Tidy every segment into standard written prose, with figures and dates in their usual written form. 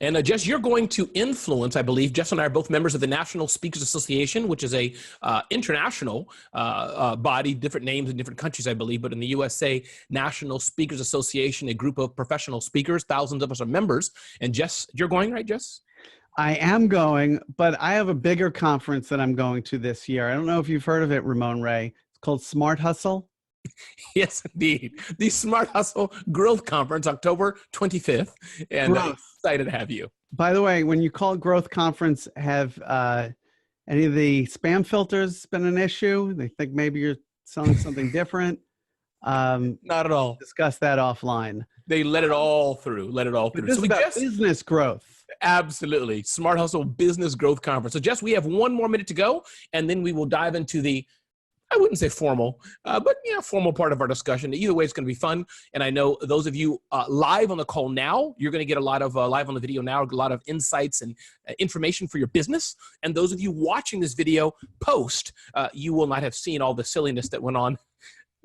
And Jess, you're going to influence, I believe. Jess and I are both members of the National Speakers Association, which is a international body, different names in different countries, I believe. But in the USA, National Speakers Association, a group of professional speakers, thousands of us are members. And Jess, you're going, right, Jess? I am going, but I have a bigger conference that I'm going to this year. I don't know if you've heard of it, Ramon Ray. It's called Smart Hustle. Yes, indeed. The Smart Hustle Growth Conference, October 25th. And I'm excited to have you. By the way, when you call it Growth Conference, have any of the spam filters been an issue? They think maybe you're selling something different? Not at all. Discuss that offline. They let it all through. Let it all through. This is about business growth. Absolutely. Smart Hustle Business Growth Conference. So, Jess, we have one more minute to go, and then we will dive into the, I wouldn't say formal, but formal part of our discussion. Either way, it's going to be fun. And I know those of you live on the call now, you're going to get a lot of live on the video now, a lot of insights and information for your business. And those of you watching this video post, you will not have seen all the silliness that went on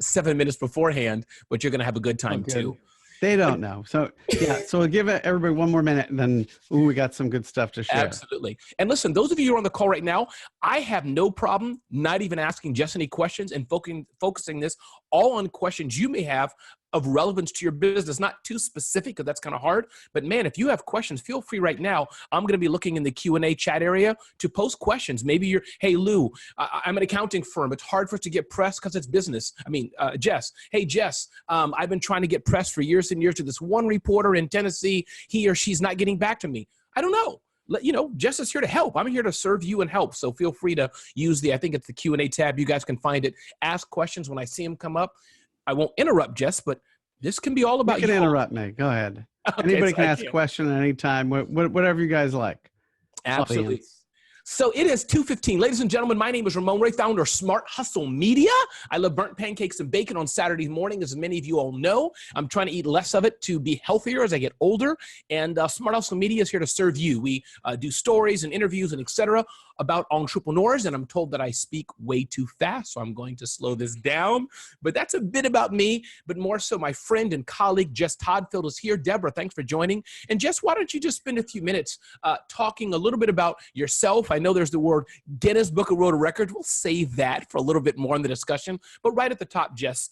7 minutes beforehand, but you're going to have a good time too. They don't know. So yeah, so we'll give everybody one more minute and then we got some good stuff to share. Absolutely. And listen, those of you who are on the call right now, I have no problem not even asking Jess any questions and focusing this all on questions you may have of relevance to your business, not too specific because that's kind of hard. But man, if you have questions, feel free right now. I'm going to be looking in the Q&A chat area to post questions. Maybe you're, hey, Lou, I'm an accounting firm. It's hard for us to get press because it's business. I mean, Jess, hey, Jess, I've been trying to get press for years and years to this one reporter in Tennessee. He or she's not getting back to me. I don't know. Jess is here to help. I'm here to serve you and help. So feel free to use I think it's the Q&A tab. You guys can find it. Ask questions when I see them come up. I won't interrupt Jess, but this can be all about you. You can interrupt me. Go ahead. Okay, anybody can ask a question at any time, whatever you guys like. Absolutely. So it is 2:15. Ladies and gentlemen, my name is Ramon Ray, founder of Smart Hustle Media. I love burnt pancakes and bacon on Saturday morning, as many of you all know. I'm trying to eat less of it to be healthier as I get older. And Smart Hustle Media is here to serve you. We do stories and interviews and et cetera about entrepreneurs. And I'm told that I speak way too fast, so I'm going to slow this down. But that's a bit about me, but more so my friend and colleague, Jess Toddfield, is here. Deborah, thanks for joining. And Jess, why don't you just spend a few minutes talking a little bit about yourself? I know there's the word Guinness Book of World Records. We'll save that for a little bit more in the discussion. But right at the top, Jess,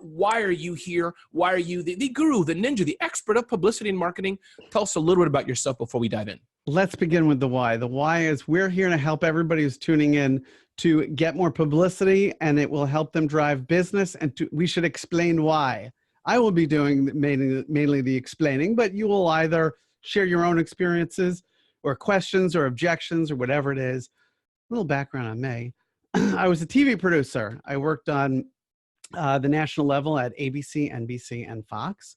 why are you here? Why are you the guru, the ninja, the expert of publicity and marketing? Tell us a little bit about yourself before we dive in. Let's begin with the why. The why is we're here to help everybody who's tuning in to get more publicity, and it will help them drive business. And we should explain why. I will be doing mainly the explaining, but you will either share your own experiences or questions or objections or whatever it is. A little background on me. I was a TV producer. I worked on the national level at ABC, NBC, and Fox.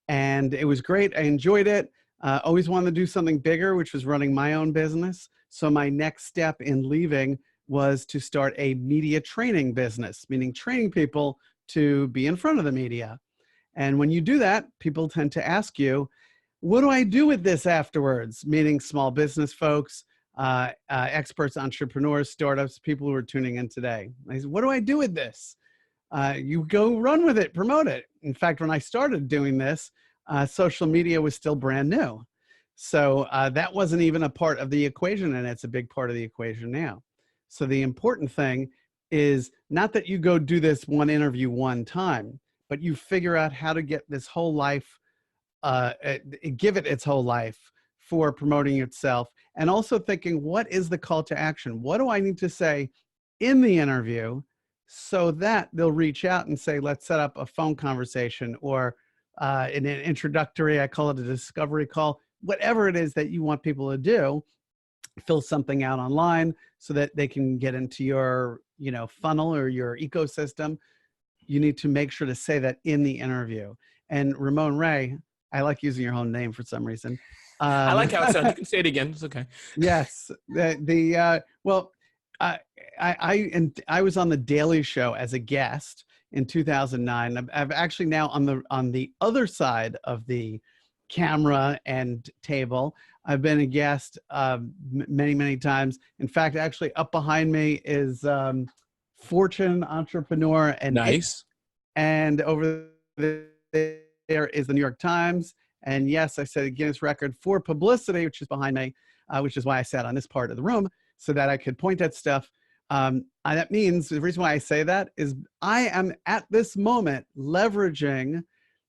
And it was great. I enjoyed it. Always wanted to do something bigger, which was running my own business. So my next step in leaving was to start a media training business, meaning training people to be in front of the media. And when you do that, people tend to ask you, what do I do with this afterwards? Meaning small business folks, experts, entrepreneurs, startups, people who are tuning in today. I said, what do I do with this? You go run with it, promote it. In fact, when I started doing this, social media was still brand new. So that wasn't even a part of the equation, and it's a big part of the equation now. So the important thing is not that you go do this one interview one time, but you figure out how to get this whole life, give it its whole life for promoting itself, and also thinking, what is the call to action? What do I need to say in the interview so that they'll reach out and say, let's set up a phone conversation, or in an introductory, I call it a discovery call, whatever it is that you want people to do, fill something out online so that they can get into your, funnel or your ecosystem. You need to make sure to say that in the interview. And Ramon Ray, I like using your whole name for some reason. I like how it sounds. You can say it again. It's okay. Yes. Well, I was on the Daily Show as a guest in 2009. I've actually now on the other side of the camera and table. I've been a guest many, many times. In fact, actually up behind me is Fortune Entrepreneur. And nice. And over there is the New York Times. And yes, I set a Guinness record for publicity, which is behind me, which is why I sat on this part of the room so that I could point at stuff. That means the reason why I say that is I am at this moment leveraging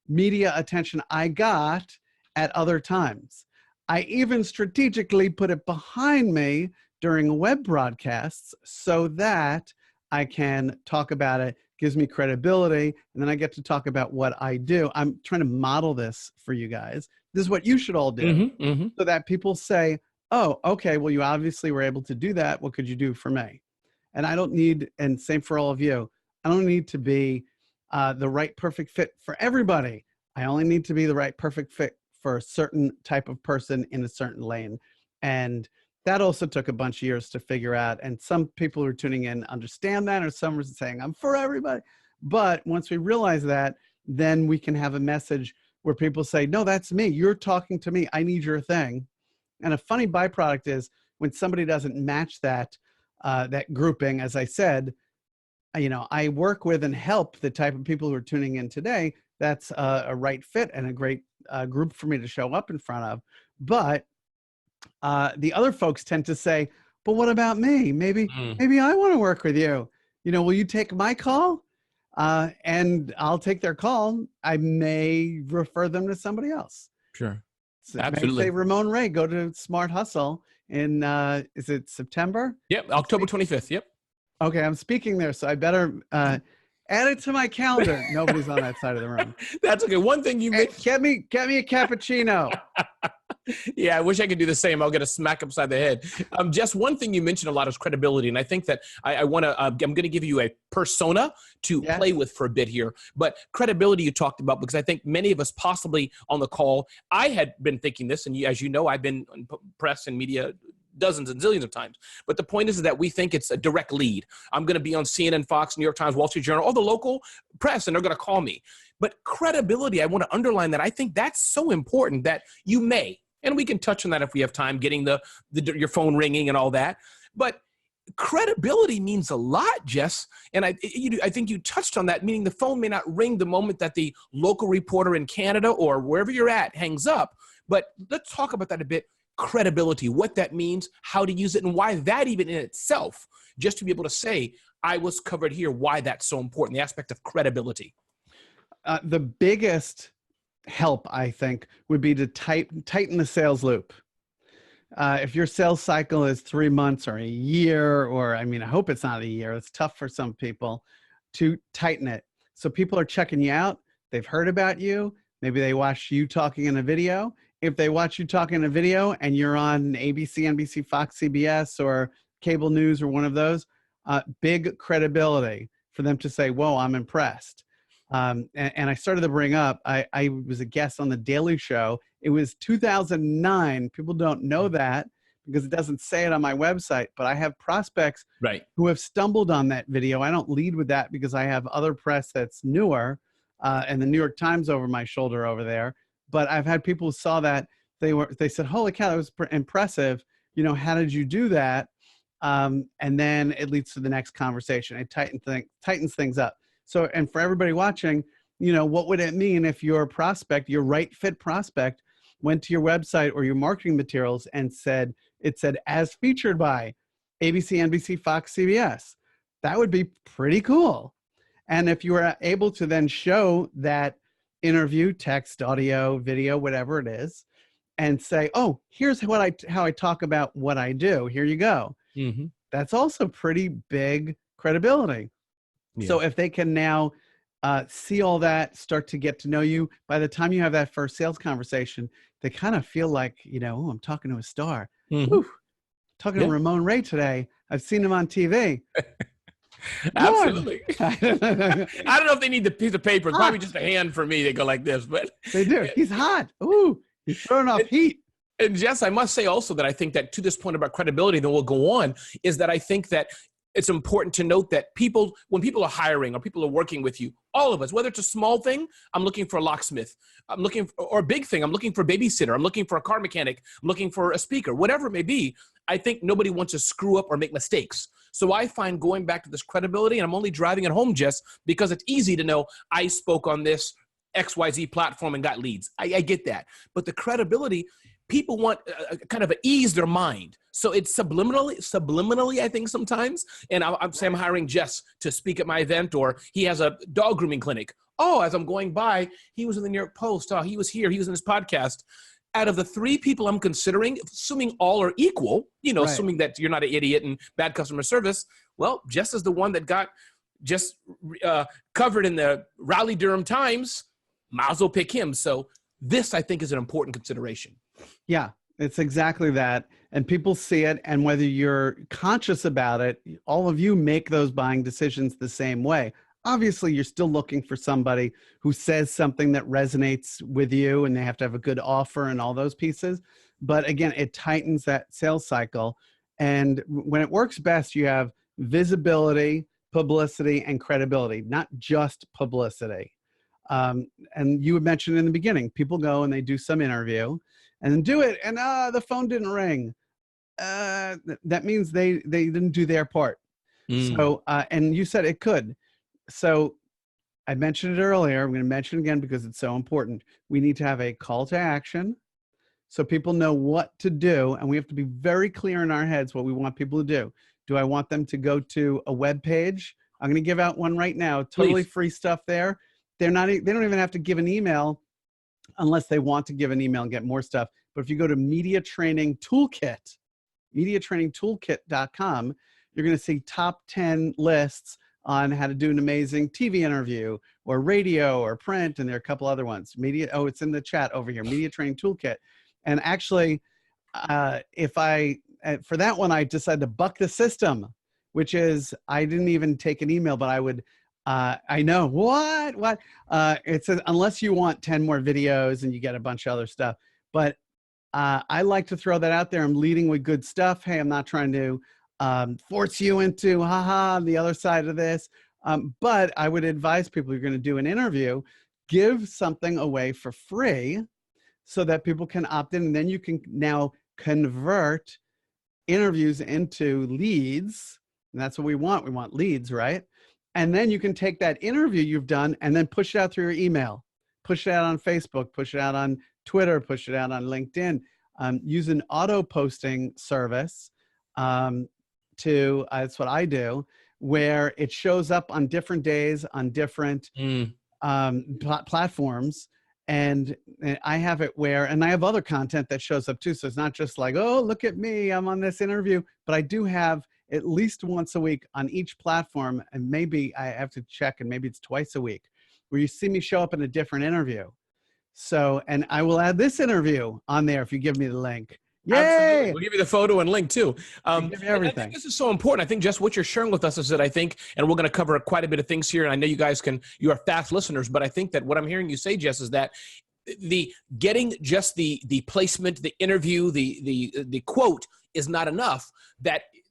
media attention I got at other times. I even strategically put it behind me during web broadcasts so that I can talk about it, gives me credibility, and then I get to talk about what I do. I'm trying to model this for you guys. This is what you should all do so that people say, oh, okay, well, you obviously were able to do that. What could you do for me? And I don't need, and same for all of you, I don't need to be the right perfect fit for everybody. I only need to be the right perfect fit for a certain type of person in a certain lane. And that also took a bunch of years to figure out. And some people who are tuning in understand that, or some are saying, I'm for everybody. But once we realize that, then we can have a message where people say, no, that's me. You're talking to me. I need your thing. And a funny byproduct is when somebody doesn't match that, that grouping, as I said, I work with and help the type of people who are tuning in today. That's a right fit and a great group for me to show up in front of. But the other folks tend to say, but what about me? Maybe I want to work with you. Will you take my call? And I'll take their call. I may refer them to somebody else. Sure. So Absolutely. Say, Ramon Ray, go to Smart Hustle in, is it September? Yep. October 25th. Yep. Okay. I'm speaking there. So I better add it to my calendar. Nobody's on that side of the room. That's okay. One thing you mentioned. Get me a cappuccino. Yeah, I wish I could do the same. I'll get a smack upside the head. Just one thing you mentioned a lot is credibility. And I think that I'm going to give you a persona to play with for a bit here. But credibility you talked about, because I think many of us possibly on the call, I had been thinking this, and as you know, I've been in press and media dozens and zillions of times. But the point is that we think it's a direct lead. I'm going to be on CNN, Fox, New York Times, Wall Street Journal, all the local press, and they're going to call me. But credibility, I want to underline that. I think that's so important that you may, and we can touch on that if we have time, getting your phone ringing and all that. But credibility means a lot, Jess. And I think you touched on that, meaning the phone may not ring the moment that the local reporter in Canada or wherever you're at hangs up. But let's talk about that a bit. Credibility, what that means, how to use it, and why that even in itself, just to be able to say, I was covered here, why that's so important, the aspect of credibility. The biggest help, I think, would be to tighten the sales loop. If your sales cycle is 3 months or a year, or I hope it's not a year, it's tough for some people, to tighten it. So people are checking you out. They've heard about you. Maybe they watch you talking in a video. If they watch you talking in a video and you're on ABC, NBC, Fox, CBS, or cable news or one of those, big credibility for them to say, whoa, I'm impressed. And I started to bring up, I was a guest on The Daily Show. It was 2009. People don't know that because it doesn't say it on my website, but I have prospects who have stumbled on that video. I don't lead with that because I have other press that's newer and the New York Times over my shoulder over there. But I've had people who saw that. They said, holy cow, that was impressive. How did you do that? And then it leads to the next conversation. It tightens things up. So, and for everybody watching, what would it mean if your prospect, your right fit prospect, went to your website or your marketing materials and said, as featured by ABC, NBC, Fox, CBS? That would be pretty cool. And if you were able to then show that interview, text, audio, video, whatever it is, and say, oh, here's how I talk about what I do. Here you go. Mm-hmm. That's also pretty big credibility. Yeah. So if they can now see all that, start to get to know you, by the time you have that first sales conversation, they kind of feel like, oh, I'm talking to a star. Mm-hmm. Whew, talking to Ramon Ray today. I've seen him on TV. Absolutely. I don't know if they need the piece of paper. It's probably just a hand for me. They go like this, but they do. He's hot. Ooh, he's throwing off heat. And Jess, I must say also that I think that to this point about credibility, then we'll go on, is that I think that it's important to note that when people are hiring or people are working with you, all of us, whether it's a small thing, I'm looking for a locksmith, or a big thing, I'm looking for a babysitter, I'm looking for a car mechanic, I'm looking for a speaker, whatever it may be, I think nobody wants to screw up or make mistakes. So I find going back to this credibility, and I'm only driving it home, Jess, because it's easy to know I spoke on this XYZ platform and got leads. I get that. But the credibility, people want kind of ease their mind. So it's subliminally, I think sometimes. And I'm saying I'm hiring Jess to speak at my event, or he has a dog grooming clinic. Oh, as I'm going by, he was in the New York Post. Oh, he was here. He was in this podcast. Out of the 3 people I'm considering, assuming all are equal, right, assuming that you're not an idiot and bad customer service, well, Jess is the one that got just covered in the Raleigh-Durham Times. Might as well pick him. So this, I think, is an important consideration. Yeah, it's exactly that. And people see it. And whether you're conscious about it, all of you make those buying decisions the same way. Obviously, you're still looking for somebody who says something that resonates with you, and they have to have a good offer and all those pieces. But again, it tightens that sales cycle. And when it works best, you have visibility, publicity, and credibility, not just publicity. And you had mentioned in the beginning, people go and they do some interview and then do it, and the phone didn't ring. That means they didn't do their part. So, and you said it could. So I mentioned it earlier. I'm going to mention it again because it's so important. We need to have a call to action so people know what to do. And we have to be very clear in our heads what we want people to do. Do I want them to go to a web page? I'm going to give out one right now. Totally free stuff there. They don't even have to give an email unless they want to give an email and get more stuff. But if you go to Media Training Toolkit, mediatrainingtoolkit.com, you're going to see top 10 lists on how to do an amazing TV interview or radio or print. And there are a couple other ones. It's in the chat over here, Media Training Toolkit. And actually, for that one, I decided to buck the system, which is I didn't even take an email, but I would, I know, what? It says, unless you want 10 more videos and you get a bunch of other stuff. But I like to throw that out there. I'm leading with good stuff. Hey, I'm not trying to force you into the other side of this. But I would advise people, you're going to do an interview, give something away for free so that people can opt in. And then you can now convert interviews into leads. And that's what we want. We want leads, right? And then you can take that interview you've done and then push it out through your email, push it out on Facebook, push it out on Twitter, push it out on LinkedIn, use an auto posting service. That's what I do, where it shows up on different days on different platforms. And I have it where, and I have other content that shows up too. So it's not just like, oh, look at me, I'm on this interview, but I do have at least once a week on each platform. And maybe I have to check, and maybe it's twice a week, where you see me show up in a different interview. So, and I will add this interview on there if you give me the link. Yay! Absolutely. We'll give you the photo and link too. Give you everything. I think this is so important. I think just what you're sharing with us is that I think, and we're going to cover quite a bit of things here. And I know you are fast listeners, but I think that what I'm hearing you say, Jess, is that the getting just the placement, the interview, the quote is not enough.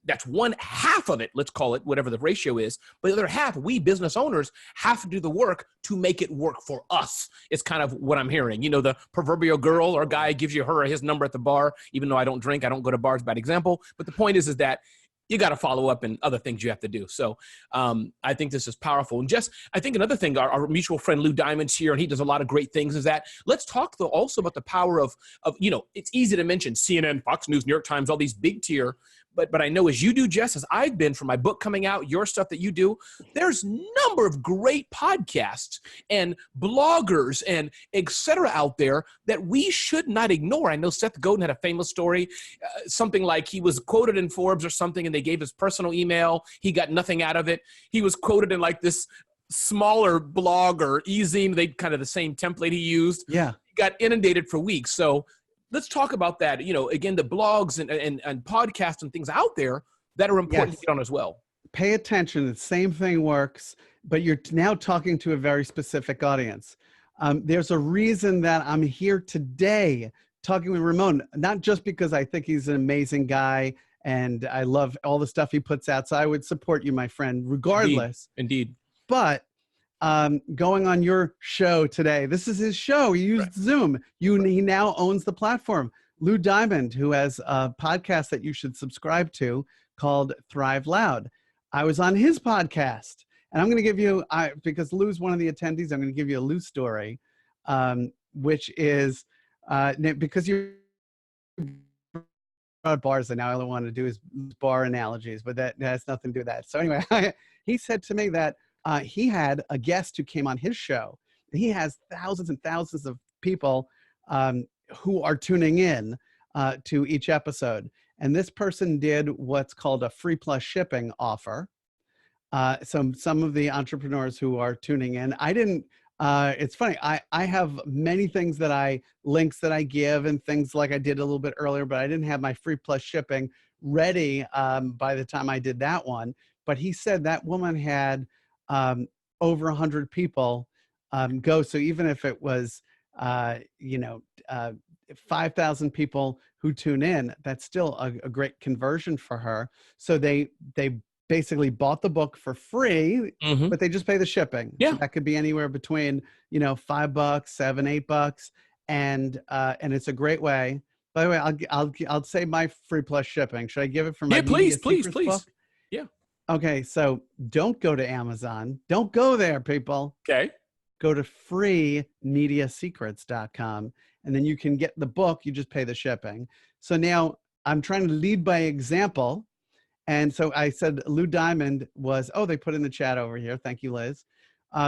That's one half of it, let's call it, whatever the ratio is. But the other half, we business owners have to do the work to make it work for us. It's kind of what I'm hearing. The proverbial girl or guy gives you her or his number at the bar, even though I don't drink, I don't go to bars, bad example. But the point is that you got to follow up and other things you have to do. So I think this is powerful. And just, I think another thing, our mutual friend Lou Diamond's here, and he does a lot of great things, is that let's talk though also about the power of it's easy to mention CNN, Fox News, New York Times, all these big tier, but I know as you do, Jess, as I've been for my book coming out, your stuff that you do, there's number of great podcasts and bloggers and et cetera out there that we should not ignore. I know Seth Godin had a famous story, something like he was quoted in Forbes or something, and they gave his personal email. He got nothing out of it. He was quoted in like this smaller blog or e-zine, they kind of the same template he used. Yeah. He got inundated for weeks. So let's talk about that. Again, the blogs and podcasts and things out there that are important to get on as well. Pay attention. The same thing works, but you're now talking to a very specific audience. There's a reason that I'm here today talking with Ramon, not just because I think he's an amazing guy and I love all the stuff he puts out. So I would support you, my friend, regardless. Indeed. But going on your show today, this is his show. He used Zoom. He now owns the platform. Lou Diamond, who has a podcast that you should subscribe to called Thrive Loud. I was on his podcast, and I'm going to give you, because Lou's one of the attendees, I'm going to give you a Lou story. which is because you about bars, and now all I want to do is bar analogies, but that has nothing to do with that. So anyway, he said to me that he had a guest who came on his show. He has thousands and thousands of people who are tuning in to each episode. And this person did what's called a free plus shipping offer. Some of the entrepreneurs who are tuning in, I didn't, it's funny, I have many things links that I give and things like I did a little bit earlier, but I didn't have my free plus shipping ready by the time I did that one. But he said that woman had over 100 people go. So even if it was, 5,000 people who tune in, that's still a great conversion for her. So they basically bought the book for free, but they just pay the shipping. Yeah. So that could be anywhere between, $5, $7, $8. And it's a great way. By the way, I'll say my free plus shipping. Should I give it for my please book? Yeah. Okay. So don't go to Amazon. Don't go there, people. Okay. Go to freemediasecrets.com and then you can get the book. You just pay the shipping. So now I'm trying to lead by example. And so I said, Lou Diamond they put in the chat over here. Thank you, Liz.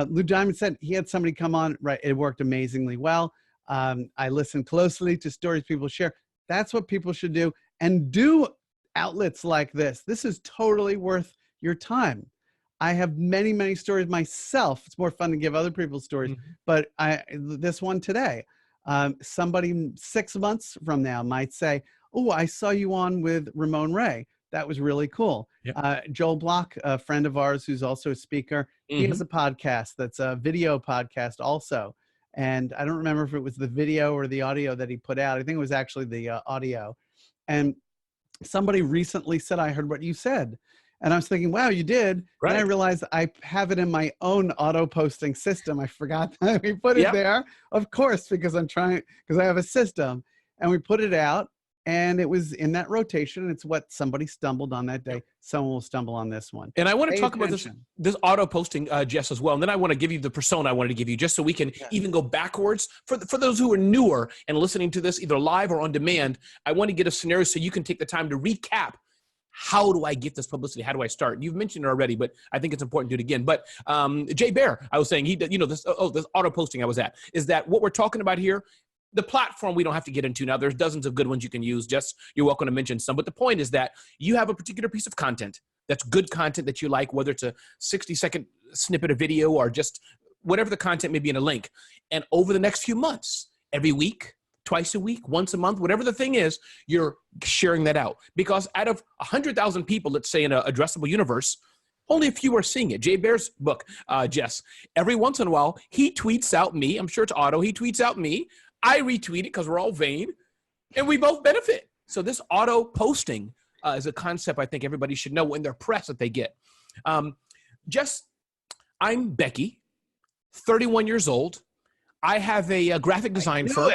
Lou Diamond said he had somebody come on, right? It worked amazingly well. I listened closely to stories people share. That's what people should do. And do outlets like this. This is totally worth your time. I have many, many stories myself. It's more fun to give other people's stories. But this one today, somebody 6 months from now might say, oh, I saw you on with Ramon Ray. That was really cool. Yep. Joel Block, a friend of ours who's also a speaker, he has a podcast that's a video podcast also. And I don't remember if it was the video or the audio that he put out. I think it was actually the audio. And somebody recently said, I heard what you said. And I was thinking, wow, you did. Right. And I realized I have it in my own auto posting system. I forgot that we put it there, of course, because I have a system. And we put it out. And it was in that rotation. And it's what somebody stumbled on that day. Someone will stumble on this one. And I want to talk about this auto posting, Jess, as well. And then I want to give you the persona I wanted to give you just so we can even go backwards. For those who are newer and listening to this either live or on demand, I want to get a scenario so you can take the time to recap. How do I get this publicity? How do I start? You've mentioned it already, but I think it's important to do it again. But Jay Bear, I was saying, this auto posting I was at, is that what we're talking about here? The platform we don't have to get into now. There's dozens of good ones you can use. Just you're welcome to mention some. But the point is that you have a particular piece of content that's good content that you like, whether it's a 60-second snippet of video or just whatever the content may be in a link. And over the next few months, every week, twice a week, once a month, whatever the thing is, you're sharing that out. Because out of 100,000 people, let's say in an addressable universe, only a few are seeing it. Jay Bear's book, Jess, every once in a while, he tweets out me. I'm sure it's auto. He tweets out me. I retweet it because we're all vain, and we both benefit. So this auto posting is a concept I think everybody should know in their press that they get. Jess, I'm Becky, 31 years old. I have a graphic design firm.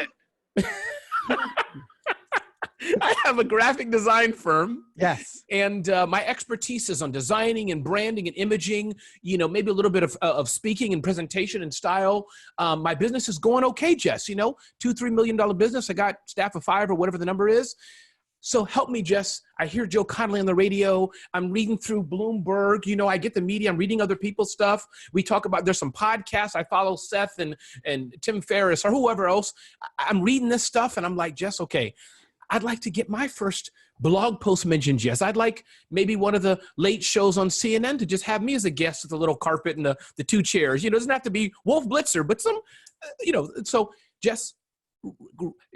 I have a graphic design firm. Yes. And my expertise is on designing and branding and imaging, maybe a little bit of speaking and presentation and style. My business is going okay, Jess, $2-3 million business. I got staff of 5 or whatever the number is. So help me, Jess. I hear Joe Connolly on the radio. I'm reading through Bloomberg. I get the media. I'm reading other people's stuff. We talk about, there's some podcasts. I follow Seth and Tim Ferriss or whoever else. I'm reading this stuff and I'm like, Jess, okay, I'd like to get my first blog post mentioned, Jess. I'd like maybe one of the late shows on CNN to just have me as a guest with a little carpet and the 2 chairs. It doesn't have to be Wolf Blitzer, but some, so Jess,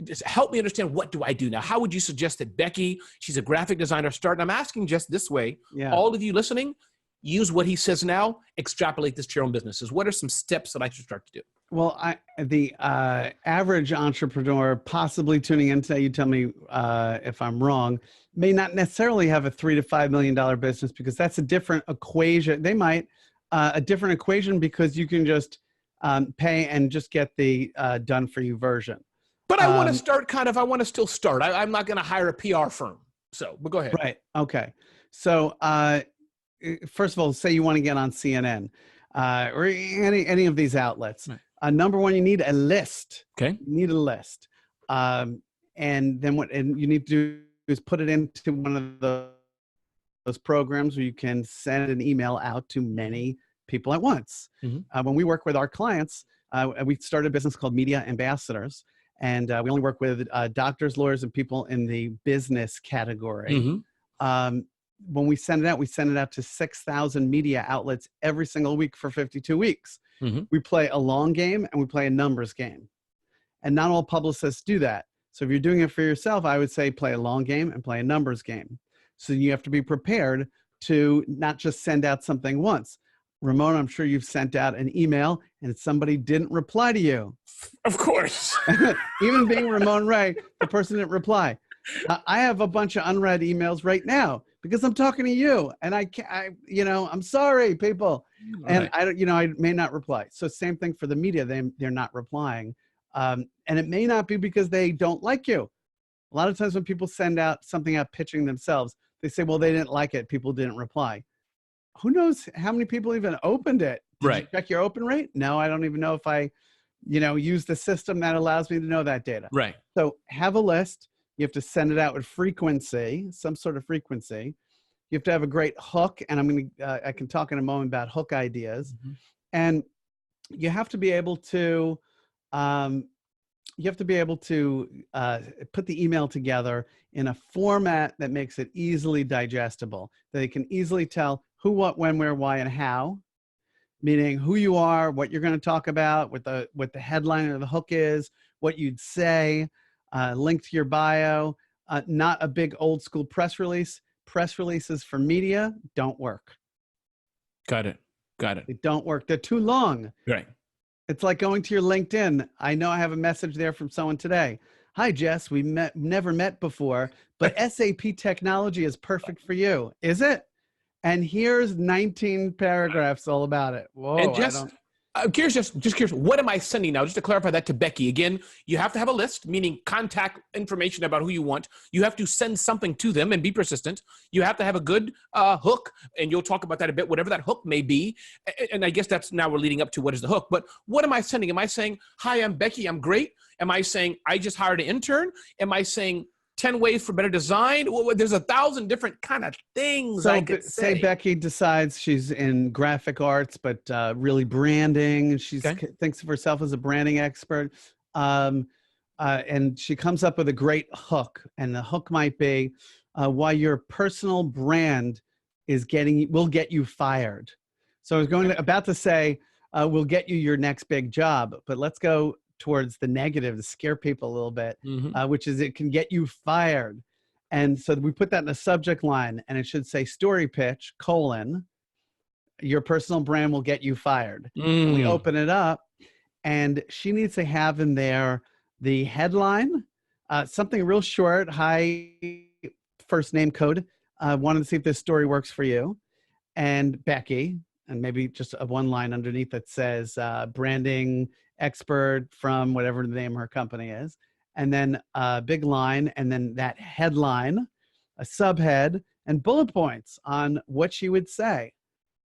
just help me understand, what do I do now? How would you suggest that Becky, she's a graphic designer, start? And I'm asking just this way, all of you listening, use what he says now, extrapolate this to your own businesses. What are some steps that I should start to do? Well, the average entrepreneur possibly tuning in today, you tell me if I'm wrong, may not necessarily have a $3 to $5 million business, because that's a different equation. They might a different equation because you can just pay and just get the done for you version. But I want to start I want to still start. I'm not going to hire a PR firm. But go ahead. Right. Okay. So first of all, say you want to get on CNN or any of these outlets. Right. Number one, you need a list. Okay. You need a list. And then what you need to do is put it into one of those programs where you can send an email out to many people at once. When we work with our clients, we started a business called Media Ambassadors, and we only work with doctors, lawyers, and people in the business category. When we send it out to 6,000 media outlets every single week for 52 weeks. We play a long game and we play a numbers game. And not all publicists do that. So if you're doing it for yourself, I would say play a long game and play a numbers game. So you have to be prepared to not just send out something once. Ramon, I'm sure you've sent out an email and somebody didn't reply to you. Of course. Even being Ramon Ray, the person didn't reply. I have a bunch of unread emails right now because I'm talking to you, and I'm sorry, people, and I may not reply. So same thing for the media; they're not replying, and it may not be because they don't like you. A lot of times when people send out something out pitching themselves, they say, "Well, they didn't like it. People didn't reply." Who knows how many people even opened it? Did you check your open rate? No, I don't even know if I, use the system that allows me to know that data. Right. So have a list. You have to send it out with frequency, some sort of frequency. You have to have a great hook, and I can talk in a moment about hook ideas. And you have to be able to, put the email together in a format that makes it easily digestible, that they can easily tell who, what, when, where, why, and how. Meaning who you are, what you're going to talk about, what the headline or the hook is, what you'd say. Link to your bio, not a big old school press release. Press releases for media don't work. Got it. They don't work. They're too long. Right. It's like going to your LinkedIn. I know I have a message there from someone today. Hi, Jess. We never met before, but SAP technology is perfect for you. Is it? And here's 19 paragraphs all about it. Whoa. And I'm curious, just curious, what am I sending now? Just to clarify that to Becky. Again, you have to have a list, meaning contact information about who you want. You have to send something to them and be persistent. You have to have a good hook, and you'll talk about that a bit, whatever that hook may be. And I guess that's now we're leading up to what is the hook. But what am I sending? Am I saying, hi, I'm Becky, I'm great? Am I saying, I just hired an intern? Am I saying, 10 ways for better design? Well, there's 1,000 different kind of things I could say. Say Becky decides she's in graphic arts, but really branding. She thinks of herself as a branding expert. And she comes up with a great hook. And the hook might be why your personal brand will get you fired. So I was about to say, we'll get you your next big job, but let's go towards the negative to scare people a little bit, which is it can get you fired. And so we put that in the subject line, and it should say story pitch, your personal brand will get you fired. And we open it up, and she needs to have in there the headline, something real short, high first name code. Wanted to see if this story works for you. And Becky, and maybe just a one line underneath that says branding expert from whatever the name of her company is, and then a big line, and then that headline, a subhead, and bullet points on what she would say.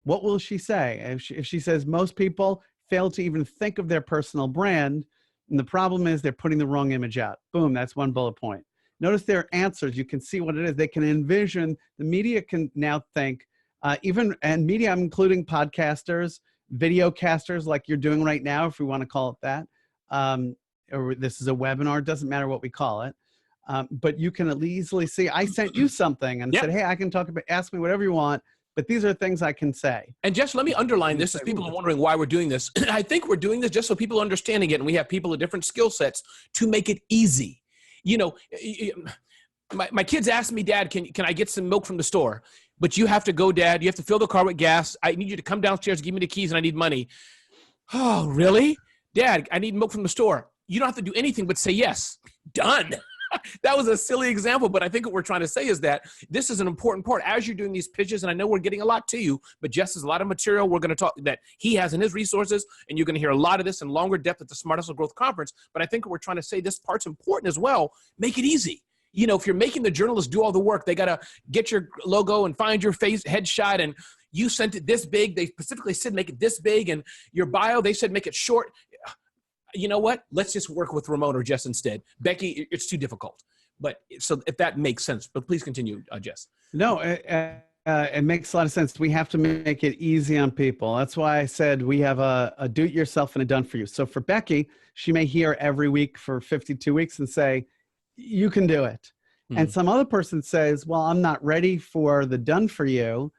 What will she say? If she says most people fail to even think of their personal brand, and the problem is they're putting the wrong image out. Boom, that's one bullet point. Notice their answers. You can see what it is. They can envision, the media can now think, and media, I'm including podcasters, video casters like you're doing right now, if we want to call it that, or this is a webinar, doesn't matter what we call it. But you can easily see, I sent you something and said, hey, I can talk about, ask me whatever you want, but these are things I can say. And Jess, let me underline this as people are wondering why we're doing this. I think we're doing this just so people are understanding it, and we have people with different skill sets to make it easy. My kids ask me, Dad, can I get some milk from the store? But you have to go, Dad. You have to fill the car with gas. I need you to come downstairs, give me the keys, and I need money. Oh, really? Dad, I need milk from the store. You don't have to do anything but say yes. Done. That was a silly example, but I think what we're trying to say is that this is an important part as you're doing these pitches, and I know we're getting a lot to you, but Jess has a lot of material we're going to talk that he has in his resources, and you're going to hear a lot of this in longer depth at the Smart Hustle Growth Conference. But I think what we're trying to say, this part's important as well. Make it easy. If you're making the journalists do all the work, they got to get your logo and find your face headshot, and you sent it this big. They specifically said make it this big, and your bio, they said make it short. you know what? Let's just work with Ramon or Jess instead. Becky, it's too difficult. But so if that makes sense, but please continue, Jess. No, it makes a lot of sense. We have to make it easy on people. That's why I said we have a do-it-yourself and a done-for-you. So for Becky, she may hear every week for 52 weeks and say, you can do it. And some other person says, well, I'm not ready for the done-for-you,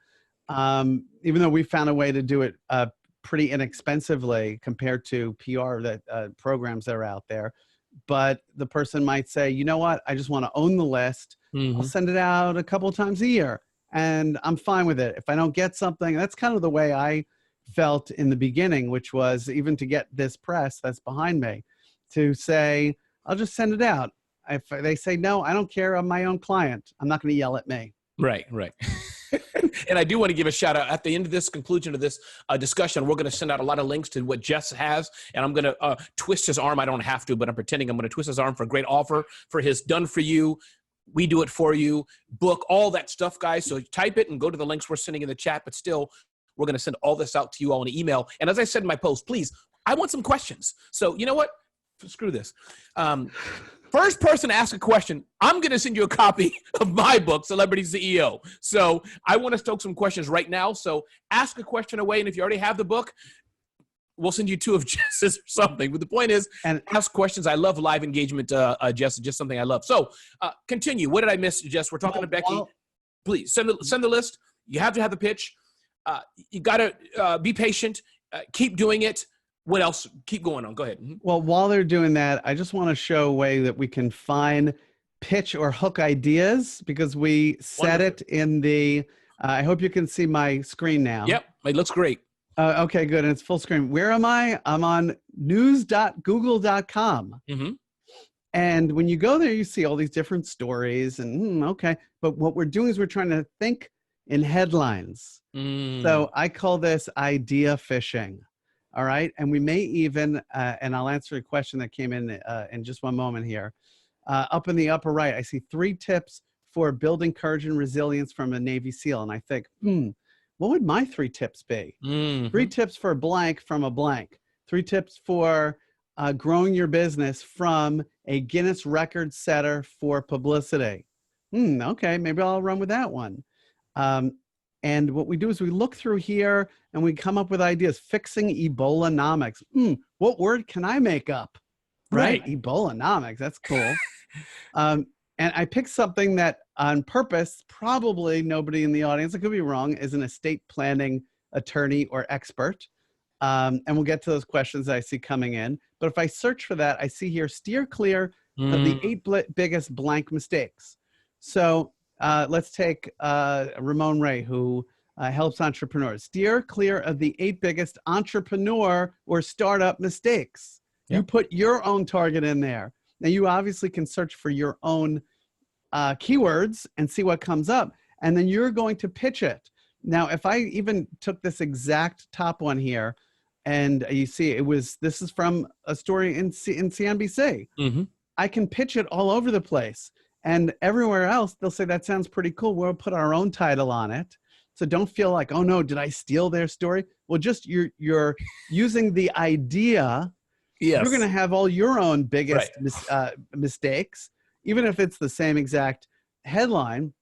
even though we found a way to do it pretty inexpensively compared to PR programs that are out there. But the person might say, you know what? I just want to own the list. I'll send it out a couple of times a year and I'm fine with it. If I don't get something, that's kind of the way I felt in the beginning, which was even to get this press that's behind me to say, I'll just send it out. If they say, no, I don't care. I'm my own client. I'm not going to yell at me. Right. And I do want to give a shout out at the end of this conclusion of this discussion. We're going to send out a lot of links to what Jess has, and I'm going to twist his arm. I don't have to, but I'm pretending I'm going to twist his arm for a great offer for his done for you. We do it for you book, all that stuff, guys. So type it and go to the links we're sending in the chat, but still we're going to send all this out to you all in an email. And as I said in my post, please, I want some questions. So you know what? Screw this. First person to ask a question, I'm going to send you a copy of my book, Celebrity CEO. So I want to stoke some questions right now. So ask a question away. And if you already have the book, we'll send you 2 of Jess's or something. But the point is, and ask questions. I love live engagement, Jess. It's just something I love. So continue. What did I miss, Jess? We're talking to Becky. Please send the list. You have to have the pitch. You got to be patient. Keep doing it. What else? Keep going on. Go ahead. Well, while they're doing that, I just want to show a way that we can find pitch or hook ideas because we set it in the, I hope you can see my screen now. Yep. It looks great. Okay, good. And it's full screen. Where am I? I'm on news.google.com. And when you go there, you see all these different stories and okay. But what we're doing is we're trying to think in headlines. So I call this idea fishing. All right. And we may even, and I'll answer a question that came in just one moment here. Up in the upper right, I see 3 tips for building courage and resilience from a Navy SEAL. And I think, what would my 3 tips be? 3 tips for blank from a blank. 3 tips for growing your business from a Guinness record setter for publicity. Okay, maybe I'll run with that one. And what we do is we look through here and we come up with ideas. Fixing Ebola-nomics. What word can I make up? Right? Ebola-nomics. That's cool. And I picked something that on purpose, probably nobody in the audience, I could be wrong, is an estate planning attorney or expert. And we'll get to those questions that I see coming in. But if I search for that, I see here, steer clear of the 8 biggest blank mistakes. So let's take Ramon Ray, who helps entrepreneurs. Steer clear of the 8 biggest entrepreneur or startup mistakes. Yep. You put your own target in there. Now, you obviously can search for your own keywords and see what comes up, and then you're going to pitch it. Now, if I even took this exact top one here, and you see this is from a story in CNBC. I can pitch it all over the place. And everywhere else, they'll say, that sounds pretty cool. We'll put our own title on it. So don't feel like, oh no, did I steal their story? Well, just you're using the idea. Yes. You're going to have all your own biggest mistakes, even if it's the same exact headline.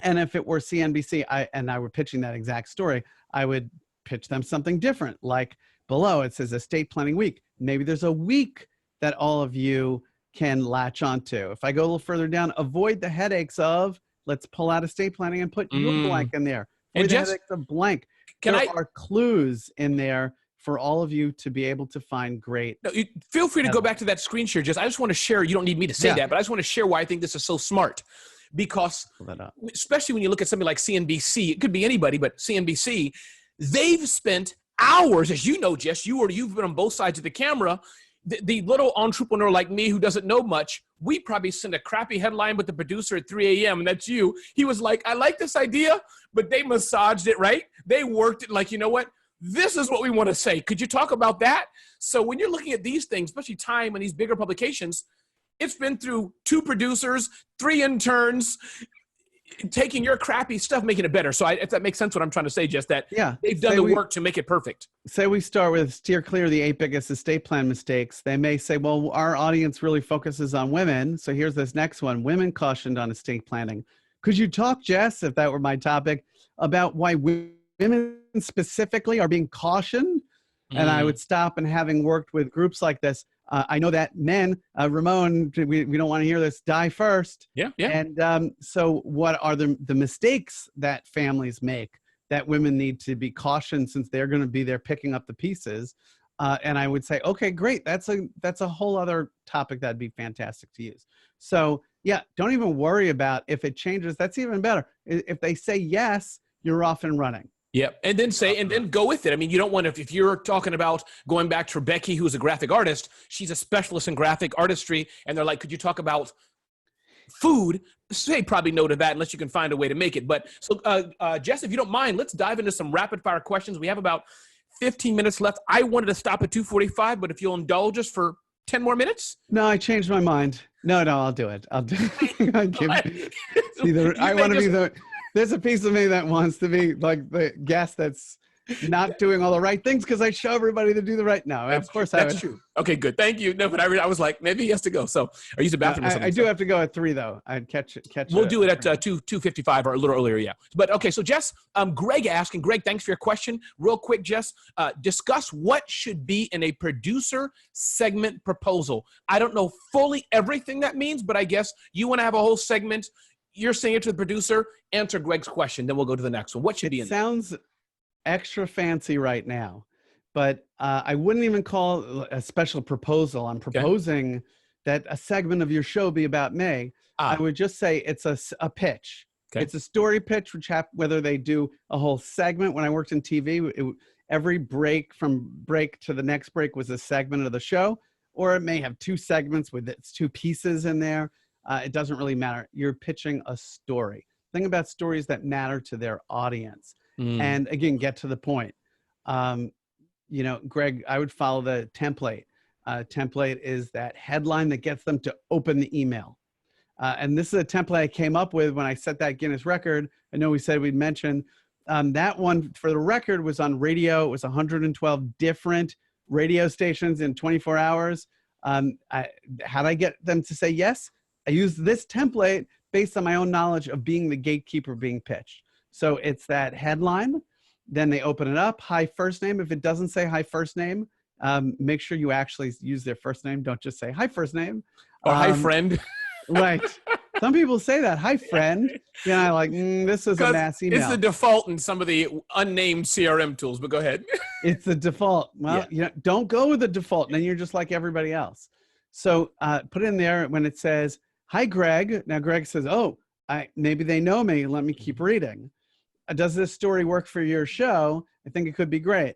And if it were CNBC and I were pitching that exact story, I would pitch them something different. Like below, it says estate planning week. Maybe there's a week that all of you can latch onto. If I go a little further down, avoid the headaches of, let's pull out estate planning and put your blank in there. Avoid the headaches of blank. There are clues in there for all of you to be able to find great. No, feel free to go back to that screen share. I just want to share, you don't need me to say that, but I just want to share why I think this is so smart. Because especially when you look at something like CNBC, it could be anybody, but CNBC, they've spent hours, as you know, Jess, you've been on both sides of the camera. The little entrepreneur like me who doesn't know much, we probably send a crappy headline with the producer at 3 a.m. and that's you. He was like, I like this idea, but they massaged it, right? They worked it like, you know what? This is what we want to say. Could you talk about that? So when you're looking at these things, especially Time and these bigger publications, it's been through 2 producers, 3 interns. taking your crappy stuff, making it better. So if that makes sense, what I'm trying to say, just that they've done the work to make it perfect. Say we start with steer clear of the 8 biggest estate plan mistakes. They may say, well, our audience really focuses on women. So here's this next one. Women cautioned on estate planning. Could you talk, Jess, if that were my topic, about why women specifically are being cautioned? And I would stop, and having worked with groups like this, I know that men, Ramon, we don't want to hear this, die first. Yeah. And so what are the mistakes that families make that women need to be cautioned, since they're going to be there picking up the pieces? And I would say, okay, great. That's a whole other topic that'd be fantastic to use. So yeah, don't even worry about if it changes. That's even better. If they say yes, you're off and running. Yep. And then go with it. I mean, you don't want to, if you're talking about going back to Becky, who's a graphic artist, she's a specialist in graphic artistry. And they're like, could you talk about food? Say probably no to that unless you can find a way to make it. But so, Jess, if you don't mind, let's dive into some rapid fire questions. We have about 15 minutes left. I wanted to stop at 2:45, but if you'll indulge us for 10 more minutes. No, I changed my mind. No, I'll do it. I'll do it. I want to be the... There's a piece of me that wants to be like the guest that's not doing all the right things because I show everybody to do the right. No, of course that's true. Okay, good. Thank you. No, but I was like, maybe he has to go. So I use the bathroom. I do have to go at 3 though. I'd catch. We'll do it at 2:55 or a little earlier. Yeah. But okay. So Jess, Greg asked, and Greg, thanks for your question. Real quick, Jess, discuss what should be in a producer segment proposal. I don't know fully everything that means, but I guess you want to have a whole segment. You're saying it to the producer, answer Greg's question, then we'll go to the next one. What should be in there? It sounds extra fancy right now, but I wouldn't even call it a special proposal. I'm proposing that a segment of your show be about me. I would just say it's a pitch. Okay. It's a story pitch, which whether they do a whole segment. When I worked in TV, every break from break to the next break was a segment of the show, or it may have 2 segments with its 2 pieces in there. It doesn't really matter. You're pitching a story. Think about stories that matter to their audience. And again, get to the point. Greg, I would follow the template. Template is that headline that gets them to open the email. And this is a template I came up with when I set that Guinness record. I know we said we'd mention that one for the record was on radio. It was 112 different radio stations in 24 hours. How did I get them to say yes? I used this template based on my own knowledge of being the gatekeeper being pitched. So it's that headline, then they open it up, hi first name. If it doesn't say hi first name, make sure you actually use their first name. Don't just say hi first name. Or hi friend. Right. Some people say that, hi friend. This is a mass email. It's the default in some of the unnamed CRM tools, but go ahead. It's the default. Well, don't go with the default. Then you're just like everybody else. So put in there when it says, hi, Greg. Now, Greg says, maybe they know me. Let me keep reading. Does this story work for your show? I think it could be great.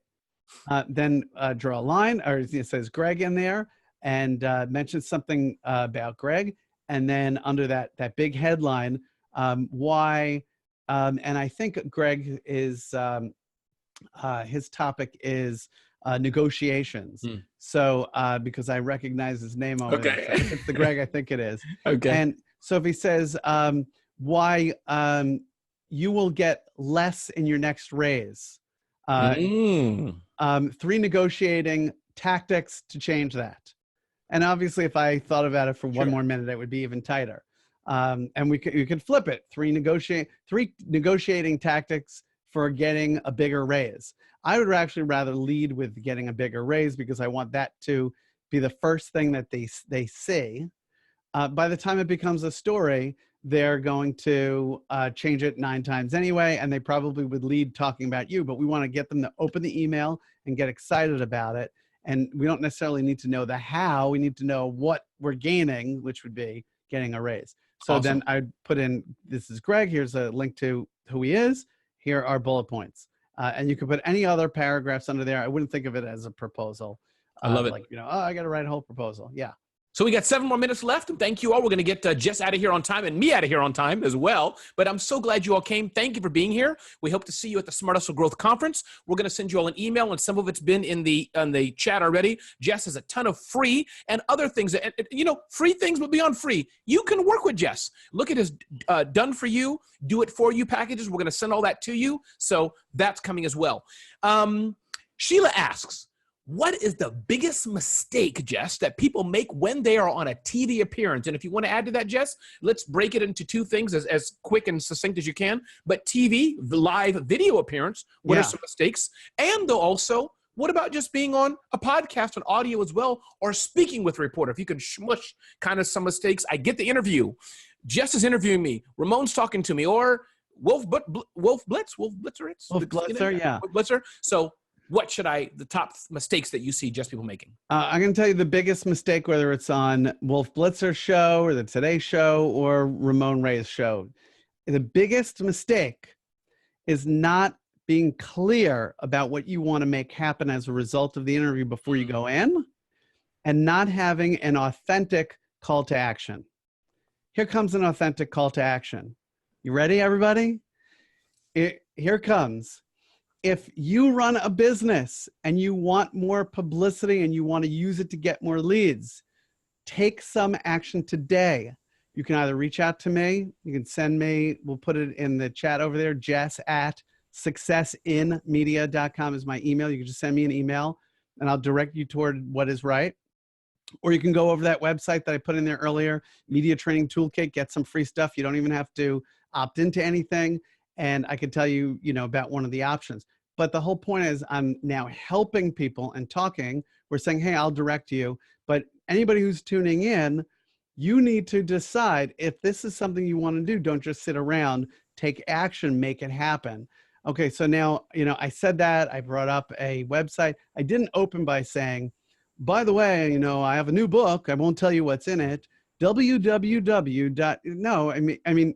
Then draw a line, or it says Greg in there, and mention something about Greg. And then under that big headline, why, and I think Greg is, his topic is negotiations. So because I recognize his name over there. So it's the Greg I think it is. Okay. And so if he says why you will get less in your next raise, 3 negotiating tactics to change that. And obviously if I thought about it for one more minute, it would be even tighter. And you could flip it. 3 negotiating tactics for getting a bigger raise. I would actually rather lead with getting a bigger raise because I want that to be the first thing that they see. By the time it becomes a story, they're going to change it 9 times anyway, and they probably would lead talking about you, but we want to get them to open the email and get excited about it. And we don't necessarily need to know the how, we need to know what we're gaining, which would be getting a raise. So then I'd put in, this is Greg, here's a link to who he is, here are bullet points. And you could put any other paragraphs under there. I wouldn't think of it as a proposal. I love it. I got to write a whole proposal. Yeah. So we got 7 more minutes left, and thank you all. We're going to get Jess out of here on time and me out of here on time as well. But I'm so glad you all came. Thank you for being here. We hope to see you at the Smart Hustle Growth Conference. We're going to send you all an email, and some of it's been in the chat already. Jess has a ton of free and other things. That, free things, but beyond free. You can work with Jess. Look at his done for you, do it for you packages. We're going to send all that to you. So that's coming as well. Sheila asks, what is the biggest mistake, Jess, that people make when they are on a TV appearance? And if you want to add to that, Jess, let's break it into 2 things as quick and succinct as you can. But TV, live video appearance, what are some mistakes? And also, what about just being on a podcast on audio as well, or speaking with a reporter? If you could smush kind of some mistakes. I get the interview. Jess is interviewing me. Ramon's talking to me. Or Wolf Blitzer, yeah. Wolf Blitzer. So what the top mistakes that you see just people making? I'm going to tell you the biggest mistake, whether it's on Wolf Blitzer's show or the Today Show or Ramon Ray's show. The biggest mistake is not being clear about what you want to make happen as a result of the interview before you go in, and not having an authentic call to action. Here comes an authentic call to action. You ready, everybody? Here comes. If you run a business and you want more publicity and you want to use it to get more leads, take some action today. You can either reach out to me, you can send me, we'll put it in the chat over there, jess@successinmedia.com is my email. You can just send me an email and I'll direct you toward what is right. Or you can go over that website that I put in there earlier, Media Training Toolkit, get some free stuff. You don't even have to opt into anything. And I can tell you, about one of the options. But the whole point is I'm now helping people and talking. We're saying, hey, I'll direct you. But anybody who's tuning in, you need to decide if this is something you want to do. Don't just sit around, take action, make it happen. Okay, so now, I said that, I brought up a website. I didn't open by saying, by the way, I have a new book. I won't tell you what's in it. www. No, I mean,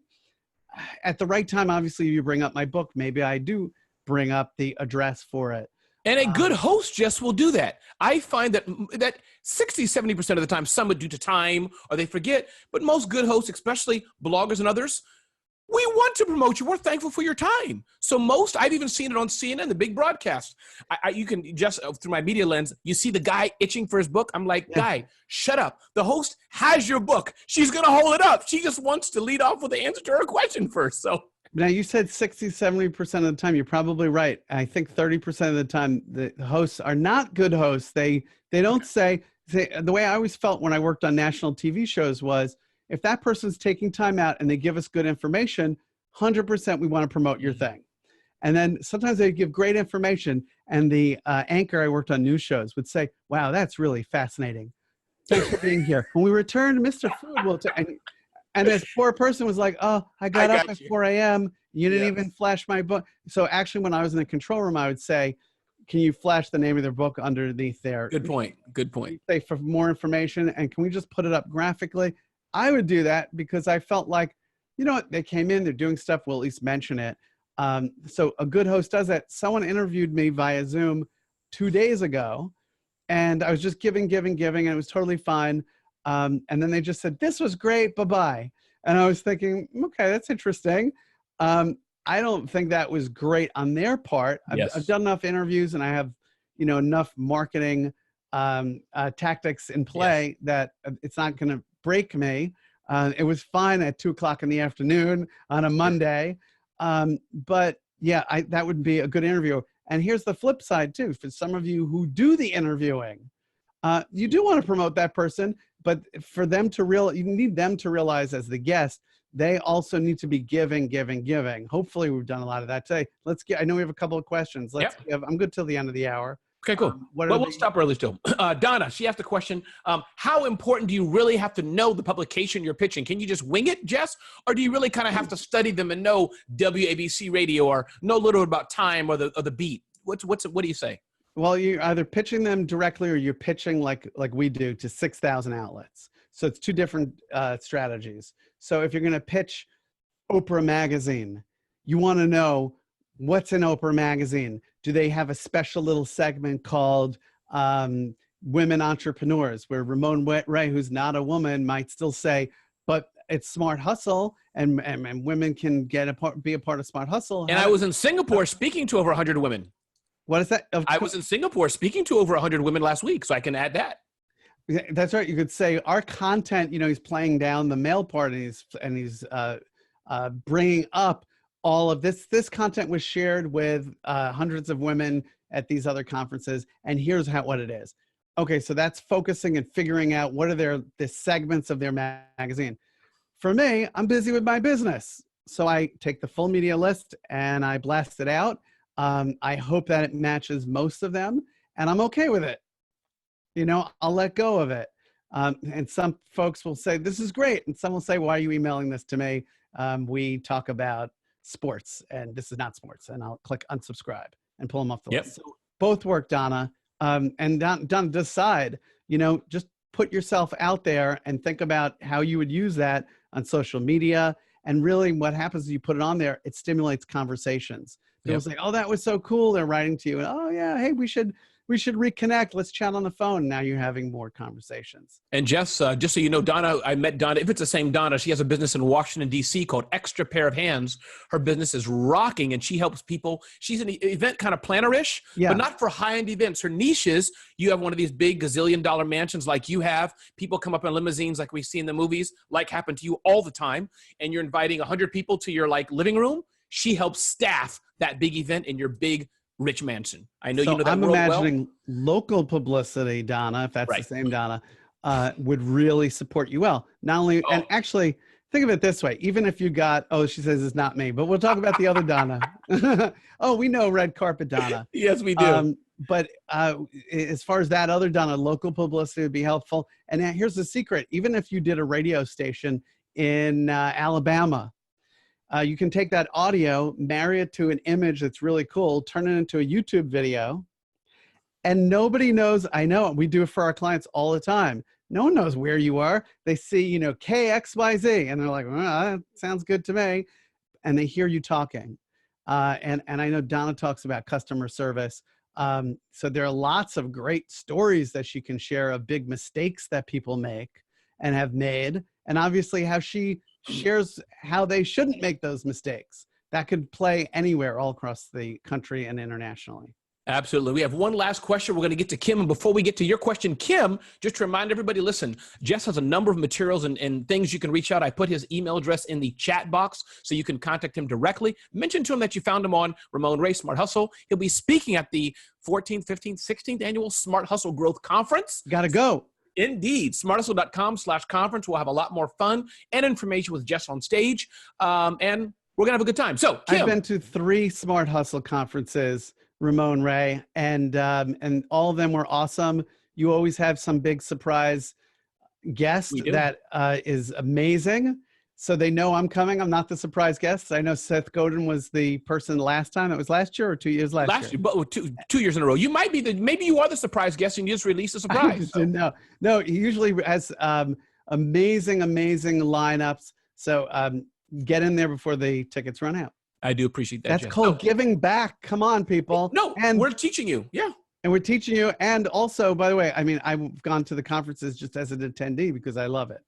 at the right time, obviously you bring up my book. Maybe I do bring up the address for it. And a good host, Jess, will do that. I find that 60, 70% of the time, some would due to time or they forget, but most good hosts, especially bloggers and others, we want to promote you. We're thankful for your time. So I've even seen it on CNN, the big broadcast. You can just, through my media lens, you see the guy itching for his book. I'm like, guy, shut up. The host has your book. She's going to hold it up. She just wants to lead off with the answer to her question first. So now you said 60, 70% of the time. You're probably right. I think 30% of the time the hosts are not good hosts. They don't say, the way I always felt when I worked on national TV shows was, if that person's taking time out and they give us good information, 100% we want to promote your thing. And then sometimes they give great information and the anchor I worked on news shows would say, wow, that's really fascinating. Thanks for being here. When we return, Mr. Food will and this poor person was like, oh, I got up at 4 a.m. You didn't even flash my book. So actually when I was in the control room, I would say, can you flash the name of their book underneath there? Good point. Good point. Say for more information, and can we just put it up graphically? I would do that because I felt like, they came in, they're doing stuff, we'll at least mention it. So a good host does that. Someone interviewed me via Zoom 2 days ago, and I was just giving, and it was totally fine. And then they just said, this was great, bye-bye. And I was thinking, okay, that's interesting. I don't think that was great on their part. I've done enough interviews and I have, enough marketing tactics in play that it's not going to break me. It was fine at 2:00 in the afternoon on a Monday. But yeah, that would be a good interview. And here's the flip side too. For some of you who do the interviewing, you do want to promote that person, but for them to you need them to realize as the guest, they also need to be giving. Hopefully we've done a lot of that today. I know we have a couple of questions. I'm good till the end of the hour. Okay, cool. We'll stop early still. Donna, she asked a question. How important do you really have to know the publication you're pitching? Can you just wing it, Jess? Or do you really kind of have to study them and know WABC radio or know a little about time or the beat? What do you say? Well, you're either pitching them directly or you're pitching like we do to 6,000 outlets. So it's 2 different strategies. So if you're going to pitch Oprah Magazine, you want to know what's in Oprah Magazine. Do they have a special little segment called, women entrepreneurs, where Ramon Ray, who's not a woman, might still say, but it's Smart Hustle, and women can be a part of Smart Hustle. And I was in Singapore speaking to over 100 women. What is that? I was in Singapore speaking to over 100 women last week, so I can add that. That's right. You could say our content, he's playing down the male part, and he's bringing up all of this. This content was shared with hundreds of women at these other conferences, and here's what it is. Okay, so that's focusing and figuring out what are the segments of their magazine. For me, I'm busy with my business, so I take the full media list and I blast it out. I hope that it matches most of them, and I'm okay with it. I'll let go of it. And some folks will say, this is great. And some will say, why are you emailing this to me? We talk about sports, and this is not sports. And I'll click unsubscribe and pull them off the list. So both work, Donna. And Donna, decide, just put yourself out there and think about how you would use that on social media. And really what happens is you put it on there, it stimulates conversations. People say, oh, that was so cool. They're writing to you. And, oh, yeah, hey, we should reconnect. Let's chat on the phone. Now you're having more conversations. And Jess, just so you know, Donna, I met Donna. If it's the same Donna, she has a business in Washington, D.C. called Extra Pair of Hands. Her business is rocking, and she helps people. She's an event kind of planner-ish, but not for high-end events. Her niche is, you have one of these big gazillion-dollar mansions like you have. People come up in limousines like we see in the movies, like happen to you all the time, and you're inviting 100 people to your living room. She helps staff that big event in your big rich mansion. I know you know that I'm world imagining local publicity, Donna, if that's the same Donna, would really support you well. Not only, and actually, think of it this way. Even if you got, she says it's not me, but we'll talk about the other Donna. We know red carpet Donna. Yes, we do. But as far as that other Donna, local publicity would be helpful. And here's the secret. Even if you did a radio station in Alabama, you can take that audio, marry it to an image that's really cool, turn it into a YouTube video, and nobody knows. I know, we do it for our clients all the time. No one knows where you are. They see, KXYZ, and they're like, that sounds good to me. And they hear you talking. And I know Donna talks about customer service. So there are lots of great stories that she can share of big mistakes that people make and have made. And obviously how she shares how they shouldn't make those mistakes. That could play anywhere all across the country and internationally. Absolutely. We have one last question. We're going to get to Kim. And before we get to your question, Kim, just to remind everybody, listen, Jess has a number of materials and things you can reach out. I put his email address in the chat box so you can contact him directly. Mention to him that you found him on Ramon Ray Smart Hustle. He'll be speaking at the 14th, 15th, 16th annual Smart Hustle Growth Conference. Got to go. Indeed. smarthustle.com/conference. We'll have a lot more fun and information with Jess on stage. And we're going to have a good time. So, Kim. I've been to 3 Smart Hustle conferences, Ramon Ray, and all of them were awesome. You always have some big surprise guest that is amazing. So they know I'm coming. I'm not the surprise guest. I know Seth Godin was the person last time. It was last year or 2 years last year? But two years in a row. You might be maybe you are the surprise guest and you just released a surprise. No, he usually has amazing lineups. So get in there before the tickets run out. I do appreciate that. That's called giving back. Come on, people. No, and we're teaching you. Yeah. And we're teaching you. And also, by the way, I've gone to the conferences just as an attendee because I love it.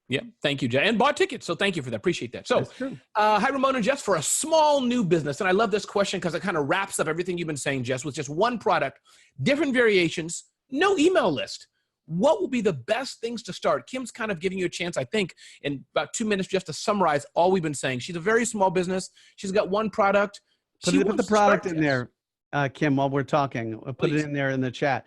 Yeah. Thank you, Jess. And bought tickets. So thank you for that. Appreciate that. So hi, Ramon and Jess, for a small new business. And I love this question because it kind of wraps up everything you've been saying, Jess, with just one product, different variations, no email list. What will be the best things to start? Kim's kind of giving you a chance, I think, in about 2 minutes just to summarize all we've been saying. She's a very small business. She's got one product. Put the product in there, Kim, while we're talking. I'll put it in there in the chat.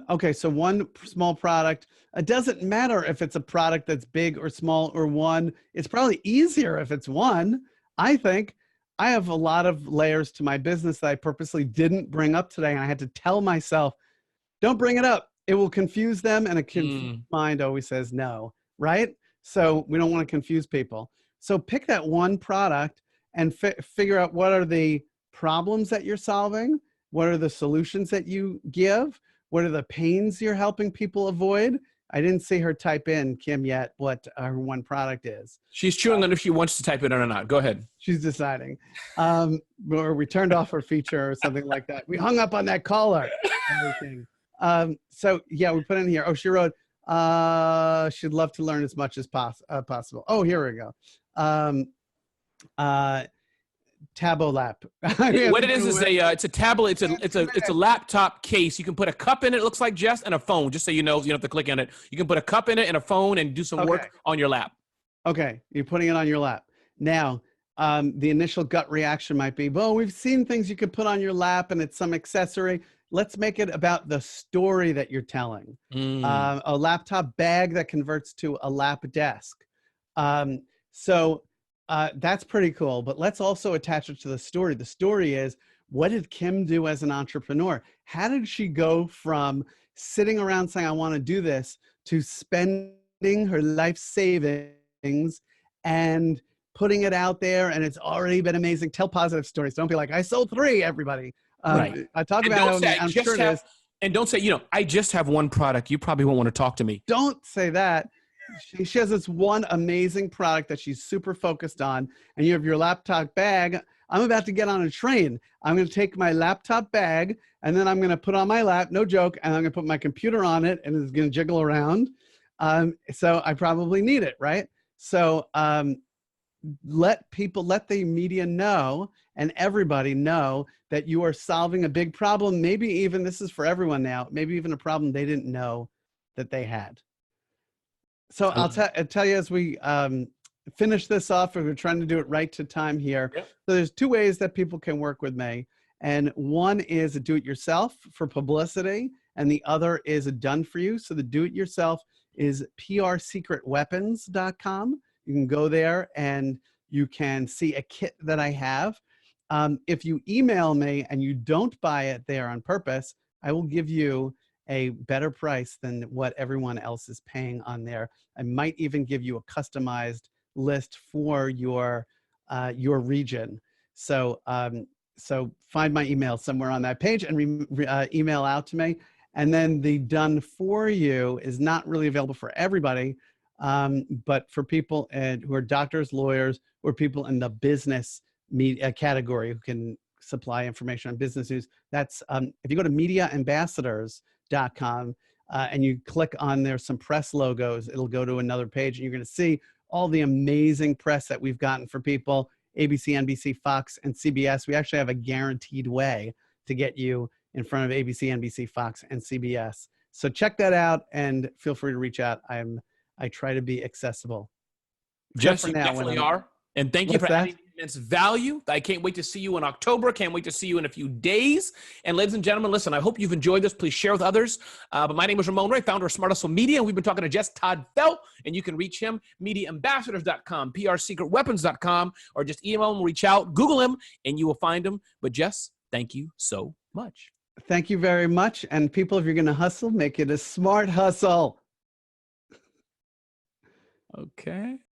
Okay, so one small product. It doesn't matter if it's a product that's big or small or one. It's probably easier if it's one. I think I have a lot of layers to my business that I purposely didn't bring up today, and I had to tell myself, don't bring it up. It will confuse them, and a confused mind always says no, right? So we don't want to confuse people. So pick that one product and figure out what are the problems that you're solving, what are the solutions that you give, what are the pains you're helping people avoid. I didn't see her type in, Kim, yet what her one product is. She's chewing on if she wants to type it in or not. Go ahead. She's deciding. Or we turned off her feature or something like that. We hung up on that caller. Everything. So yeah, we put in here. Oh, she wrote, she'd love to learn as much as possible. Oh, here we go. Tabolap. What it is it's a tablet. It's a laptop case. You can put a cup in it. It looks like Jess, and a phone. Just so you know, you don't have to click on it. You can put a cup in it and a phone and do some work on your lap. Okay, you're putting it on your lap. Now, the initial gut reaction might be, well, we've seen things you could put on your lap and it's some accessory. Let's make it about the story that you're telling. A laptop bag that converts to a lap desk. That's pretty cool, but let's also attach it to the story. The story is, what did Kim do as an entrepreneur? How did she go from sitting around saying, I want to do this, to spending her life savings and putting it out there, and it's already been amazing. Tell positive stories. Don't be like, I sold 3, everybody. Right. I talk about it. I'm sure it is. And don't say, I just have one product. You probably won't want to talk to me. Don't say that. She has this one amazing product that she's super focused on, and you have your laptop bag. I'm about to get on a train. I'm going to take my laptop bag, and then I'm going to put on my lap, no joke, and I'm going to put my computer on it, and it's going to jiggle around. So I probably need it, right? So let the media know and everybody know that you are solving a big problem. Maybe even, this is for everyone now, maybe even a problem they didn't know that they had. So I'll tell you as we finish this off, we're trying to do it right to time here. Yep. So there's 2 ways that people can work with me. And one is a do-it-yourself for publicity, and the other is a done for you. So the do-it-yourself is prsecretweapons.com. You can go there and you can see a kit that I have. If you email me and you don't buy it there on purpose, I will give you a better price than what everyone else is paying on there. I might even give you a customized list for your region. So find my email somewhere on that page and email out to me. And then the done for you is not really available for everybody, but for people who are doctors, lawyers, or people in the business media category who can supply information on business news. That's if you go to mediaambassadors.com and you click on there's some press logos, it'll go to another page, and you're going to see all the amazing press that we've gotten for people, ABC, NBC, Fox, and CBS. We actually have a guaranteed way to get you in front of ABC, NBC, Fox, and CBS. So check that out and feel free to reach out. I try to be accessible. Jess, you definitely are. And thank you for adding immense value. I can't wait to see you in October. Can't wait to see you in a few days. And ladies and gentlemen, listen, I hope you've enjoyed this. Please share with others. But my name is Ramon Ray, founder of Smart Hustle Media. And we've been talking to Jess Todd Felt, and you can reach him, mediaambassadors.com, prsecretweapons.com, or just email him, reach out, Google him, and you will find him. But Jess, thank you so much. Thank you very much. And people, if you're going to hustle, make it a smart hustle. Okay.